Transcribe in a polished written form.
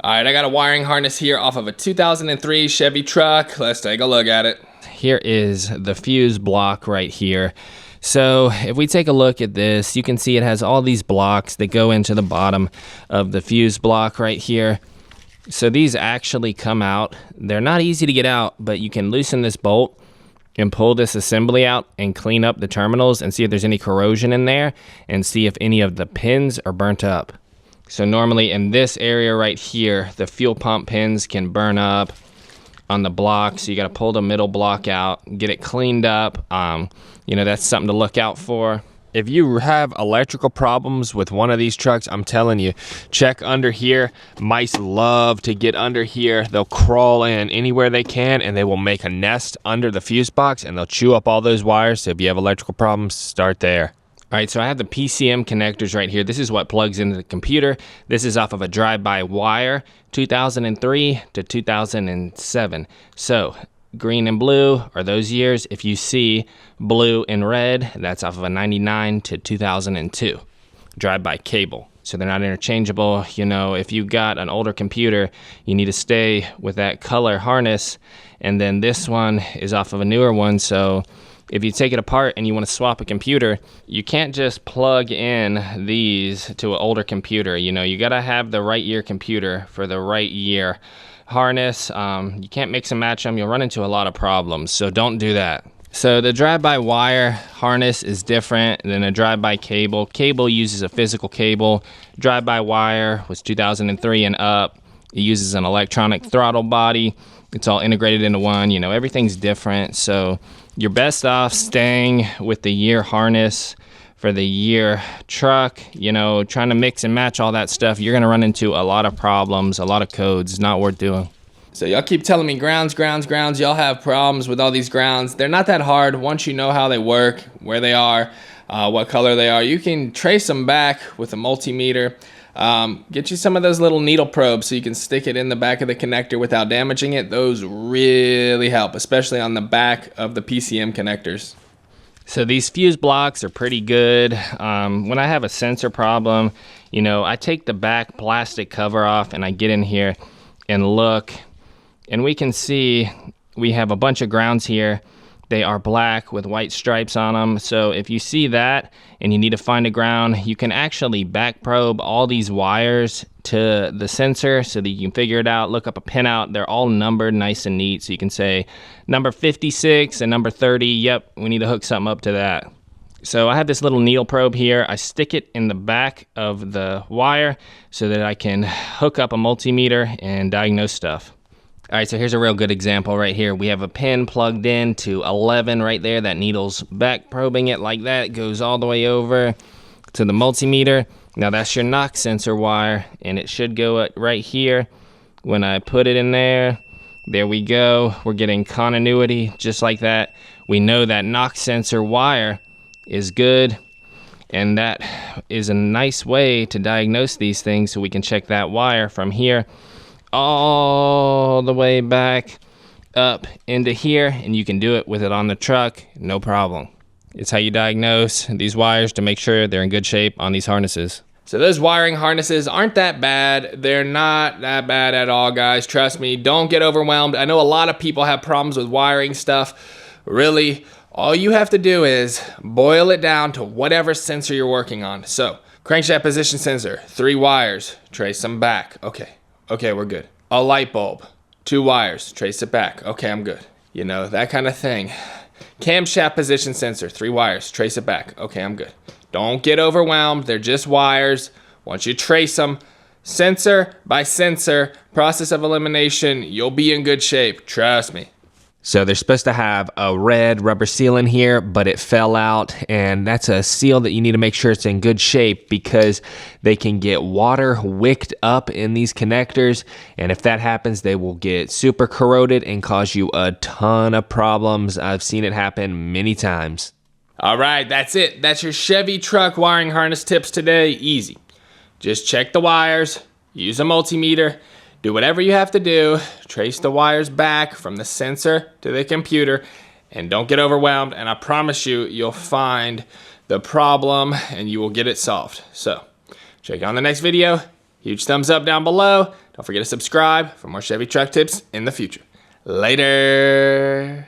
All right, I got a wiring harness here off of a 2003 Chevy truck. Let's take a look at it. Here is the fuse block right here. So if we take a look at this, you can see it has all these blocks that go into the bottom of the fuse block right here. So these actually come out. They're not easy to get out, but you can loosen this bolt and pull this assembly out and clean up the terminals and see if there's any corrosion in there and see if any of the pins are burnt up. So normally in this area right here, the fuel pump pins can burn up on the block. So you got to pull the middle block out, get it cleaned up. You know, that's something to look out for. If you have electrical problems with one of these trucks, I'm telling you, check under here. Mice love to get under here. They'll crawl in anywhere they can and they will make a nest under the fuse box and they'll chew up all those wires. So if you have electrical problems, start there. All right, so I have the PCM connectors right here. This is what plugs into the computer. This is off of a drive-by-wire, 2003 to 2007. So green and blue are those years. If you see blue and red, that's off of a 99 to 2002 drive-by cable. So they're not interchangeable. You know, if you got an older computer, you need to stay with that color harness. And then this one is off of a newer one. So if you take it apart and you want to swap a computer, you can't just plug in these to an older computer. You know, you got to have the right year computer for the right year harness. You can't mix and match them. You'll run into a lot of problems. So don't do that. So the drive-by-wire harness is different than a drive-by cable. Cable uses a physical cable. Drive-by-wire was 2003 and up. It uses an electronic throttle body. It's all integrated into one. You know, everything's different. So you're best off staying with the year harness for the year truck. You know, trying to mix and match all that stuff, you're gonna run into a lot of problems, a lot of codes. It's not worth doing. So y'all keep telling me grounds. Y'all have problems with all these grounds. They're not that hard once you know how they work, where they are, what color they are. You can trace them back with a multimeter. Get you some of those little needle probes so you can stick it in the back of the connector without damaging it. Those really help, especially on the back of the PCM connectors. So these fuse blocks are pretty good. When I have a sensor problem, you know, I take the back plastic cover off and I get in here and look, and we can see we have a bunch of grounds here. They are black with white stripes on them. So if you see that and you need to find a ground, you can actually back probe all these wires to the sensor so that you can figure it out, look up a pinout. They're all numbered nice and neat. So you can say number 56 and number 30. Yep, we need to hook something up to that. So I have this little needle probe here. I stick it in the back of the wire so that I can hook up a multimeter and diagnose stuff. All right, so here's a real good example right here. We have a pin plugged in to 11 right there. That needle's back probing it like that. It goes all the way over to the multimeter. Now that's your knock sensor wire, and it should go right here. When I put it in there, there we go. We're getting continuity just like that. We know that knock sensor wire is good, and that is a nice way to diagnose these things, so we can check that wire from here all the way back up into here, and you can do it with it on the truck, no problem. It's how you diagnose these wires to make sure they're in good shape on these harnesses. So those wiring harnesses aren't that bad. They're not that bad at all, guys. Trust me, don't get overwhelmed. I know a lot of people have problems with wiring stuff. Really, all you have to do is boil it down to whatever sensor you're working on. So crankshaft position sensor, 3 wires, trace them back. Okay, we're good. A light bulb, 2 wires, trace it back. Okay, I'm good. You know, that kind of thing. Camshaft position sensor, 3 wires, trace it back. Okay, I'm good. Don't get overwhelmed. They're just wires. Once you trace them, sensor by sensor, process of elimination, you'll be in good shape. Trust me. So they're supposed to have a red rubber seal in here, but it fell out, and that's a seal that you need to make sure it's in good shape because they can get water wicked up in these connectors, and if that happens, they will get super corroded and cause you a ton of problems. I've seen it happen many times. All right, that's it. That's your Chevy truck wiring harness tips today. Easy. Just check the wires, use a multimeter, do whatever you have to do, trace the wires back from the sensor to the computer, and don't get overwhelmed, and I promise you, you'll find the problem and you will get it solved. So, check you on the next video. Huge thumbs up down below. Don't forget to subscribe for more Chevy truck tips in the future. Later.